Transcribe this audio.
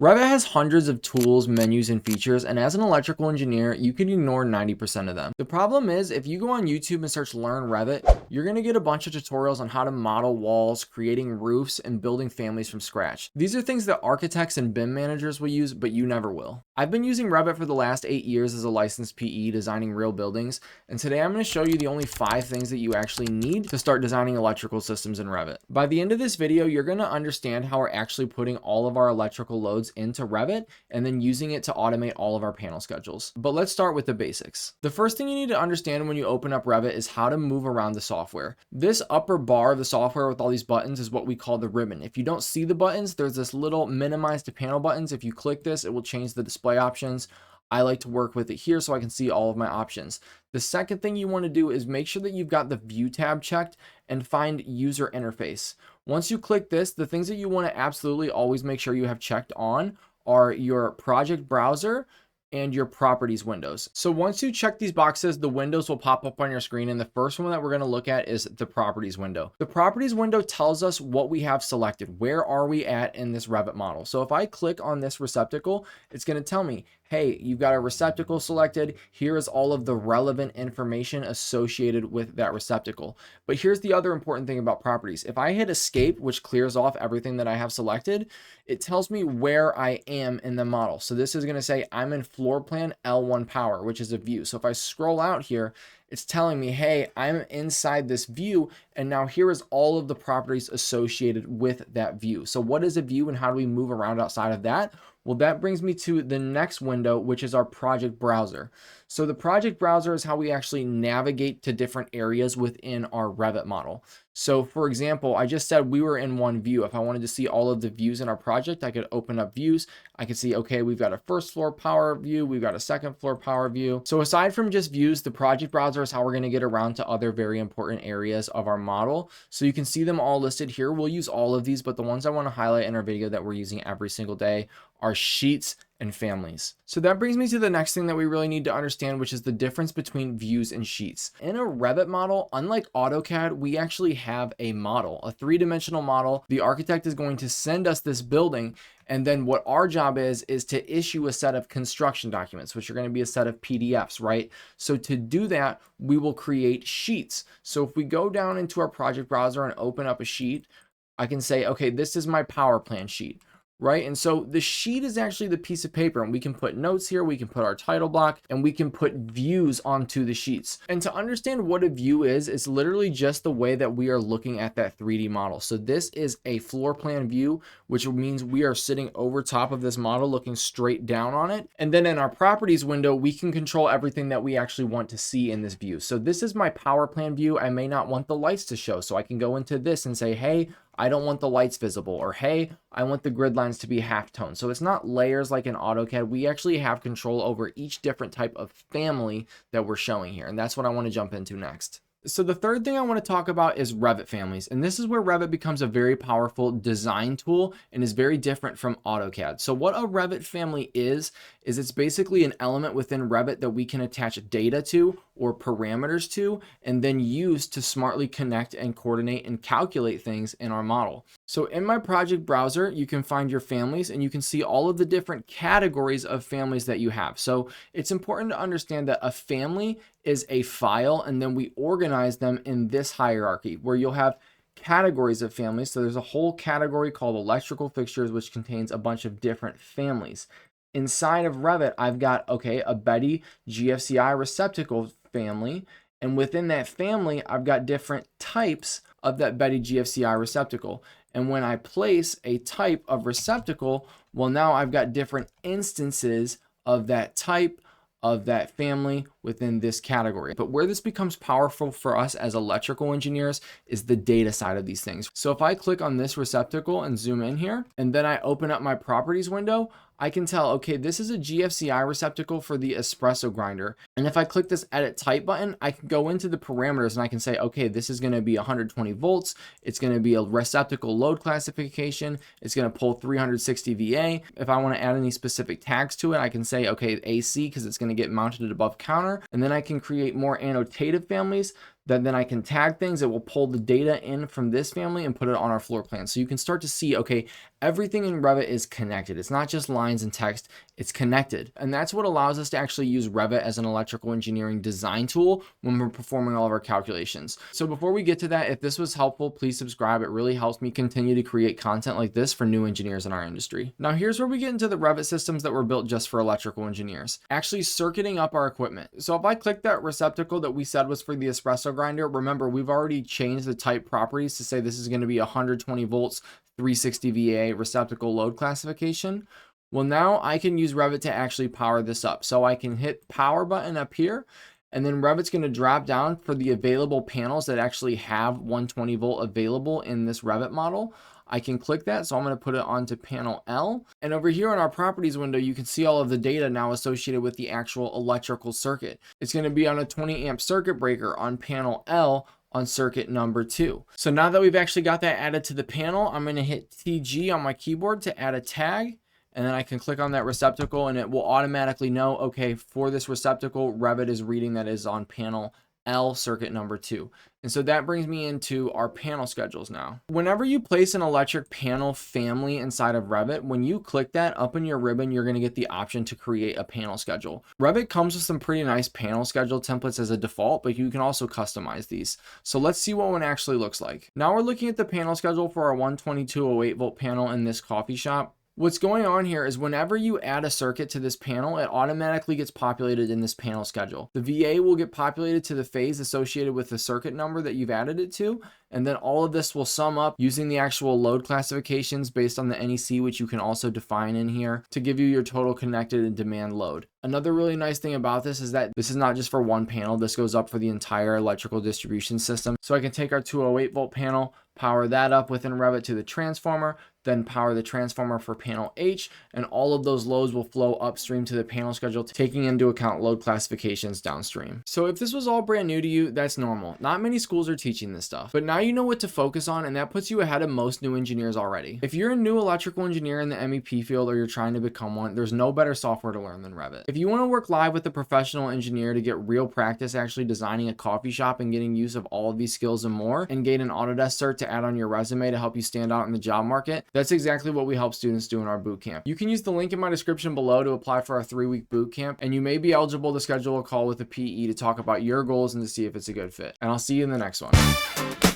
Revit has hundreds of tools, menus, and features, and as an electrical engineer, you can ignore 90% of them. The problem is, if you go on YouTube and search Learn Revit, you're gonna get a bunch of tutorials on how to model walls, creating roofs, and building families from scratch. These are things that architects and BIM managers will use, but you never will. I've been using Revit for the last 8 years as a licensed PE designing real buildings, and today I'm gonna show you the only 5 things that you actually need to start designing electrical systems in Revit. By the end of this video, you're gonna understand how we're actually putting all of our electrical loads into Revit and then using it to automate all of our panel schedules. But let's start with the basics. The first thing you need to understand when you open up Revit is how to move around the software. This upper bar of the software with all these buttons is what we call the ribbon. If you don't see the buttons, there's this little minimize to panel buttons. If you click this, it will change the display options. I like to work with it here so I can see all of my options. The second thing you want to do is make sure that you've got the view tab checked and find user interface. Once you click this, the things that you want to absolutely always make sure you have checked on are your project browser and your properties windows. So once you check these boxes, the windows will pop up on your screen. And the first one that we're going to look at is the properties window. The properties window tells us what we have selected. Where are we at in this Revit model? So if I click on this receptacle, it's going to tell me, hey, you've got a receptacle selected. Here is all of the relevant information associated with that receptacle. But here's the other important thing about properties. If I hit escape, which clears off everything that I have selected, it tells me where I am in the model. So this is going to say I'm in floor plan L1 power, which is a view. So if I scroll out here, it's telling me, hey, I'm inside this view, and now here is all of the properties associated with that view. So what is a view and how do we move around outside of that? Well, that brings me to the next window, which is our project browser. So the project browser is how we actually navigate to different areas within our Revit model. So for example, I just said we were in one view. If I wanted to see all of the views in our project, I could open up views. I could see, okay, we've got a first floor power view. We've got a second floor power view. So aside from just views, the project browser is how we're going to get around to other very important areas of our model. So you can see them all listed here. We'll use all of these, but the ones I want to highlight in our video that we're using every single day are sheets and families. So that brings me to the next thing that we really need to understand, which is the difference between views and sheets. In a Revit model, unlike AutoCAD, we actually have a model, a 3-dimensional model. The architect is going to send us this building, and then what our job is to issue a set of construction documents, which are going to be a set of PDFs, right? So to do that, we will create sheets. So if we go down into our project browser and open up a sheet, I can say, okay, this is my power plan sheet. Right? And so the sheet is actually the piece of paper, and we can put notes here, we can put our title block, and we can put views onto the sheets. And to understand what a view is, it's literally just the way that we are looking at that 3D model. So this is a floor plan view, which means we are sitting over top of this model looking straight down on it. And then in our properties window, we can control everything that we actually want to see in this view. So this is my power plan view. I may not want the lights to show, so I can go into this and say, hey, I don't want the lights visible, or hey, I want the grid lines to be halftone. So it's not layers like in AutoCAD. We actually have control over each different type of family that we're showing here. And that's what I want to jump into next. So the third thing I want to talk about is Revit Families. And this is where Revit becomes a very powerful design tool and is very different from AutoCAD. So what a Revit family is it's basically an element within Revit that we can attach data to or parameters to, and then use to smartly connect and coordinate and calculate things in our model. So in my project browser, you can find your families and you can see all of the different categories of families that you have. So it's important to understand that a family is a file, and then we organize them in this hierarchy where you'll have categories of families. So there's a whole category called electrical fixtures, which contains a bunch of different families. Inside of Revit, I've got, okay, a BETI GFCI receptacle family. And within that family, I've got different types of that BETI GFCI receptacle. And when I place a type of receptacle, well, now I've got different instances of that type of that family within this category. But where this becomes powerful for us as electrical engineers is the data side of these things. So if I click on this receptacle and zoom in here, and then I open up my properties window, I can tell, okay, this is a GFCI receptacle for the espresso grinder. And if I click this edit type button, I can go into the parameters and I can say, okay, this is going to be 120 volts. It's going to be a receptacle load classification. It's going to pull 360 VA. If I want to add any specific tags to it, I can say, okay, AC, because it's going to get mounted above counter. And then I can create more annotative families then I can tag things. It will pull the data in from this family and put it on our floor plan. So you can start to see, okay, everything in Revit is connected. It's not just lines and text, it's connected. And that's what allows us to actually use Revit as an electrical engineering design tool when we're performing all of our calculations. So before we get to that, if this was helpful, please subscribe. It really helps me continue to create content like this for new engineers in our industry. Now here's where we get into the Revit systems that were built just for electrical engineers, actually circuiting up our equipment. So if I click that receptacle that we said was for the espresso grinder, remember we've already changed the type properties to say this is going to be 120 volts, 360 VA receptacle load classification. Well, now I can use Revit to actually power this up. So I can hit power button up here, and then Revit's going to drop down for the available panels that actually have 120 volt available in this Revit model. I can click that, so I'm going to put it onto panel L. And over here in our properties window, you can see all of the data now associated with the actual electrical circuit. It's going to be on a 20 amp circuit breaker on panel L on circuit number 2. So now that we've actually got that added to the panel, I'm going to hit TG on my keyboard to add a tag. And then I can click on that receptacle and it will automatically know, okay, for this receptacle, Revit is reading that is on panel L circuit number 2. And so that brings me into our panel schedules now. Whenever you place an electric panel family inside of Revit, when you click that up in your ribbon, you're going to get the option to create a panel schedule. Revit comes with some pretty nice panel schedule templates as a default, but you can also customize these. So let's see what one actually looks like. Now we're looking at the panel schedule for our 12208 volt panel in this coffee shop. What's going on here is whenever you add a circuit to this panel, it automatically gets populated in this panel schedule. The VA will get populated to the phase associated with the circuit number that you've added it to, and then all of this will sum up using the actual load classifications based on the NEC, which you can also define in here to give you your total connected and demand load. Another really nice thing about this is that this is not just for one panel. This goes up for the entire electrical distribution system. So I can take our 208 volt panel, power that up within Revit to the transformer, then power the transformer for panel H, and all of those loads will flow upstream to the panel schedule, taking into account load classifications downstream. So if this was all brand new to you, that's normal. Not many schools are teaching this stuff, but now you know what to focus on, and that puts you ahead of most new engineers already. If you're a new electrical engineer in the MEP field or you're trying to become one, there's no better software to learn than Revit. If you want to work live with a professional engineer to get real practice actually designing a coffee shop and getting use of all of these skills and more, and gain an Autodesk cert to add on your resume to help you stand out in the job market, that's exactly what we help students do in our bootcamp. You can use the link in my description below to apply for our 3-week bootcamp, and you may be eligible to schedule a call with a PE to talk about your goals and to see if it's a good fit. And I'll see you in the next one.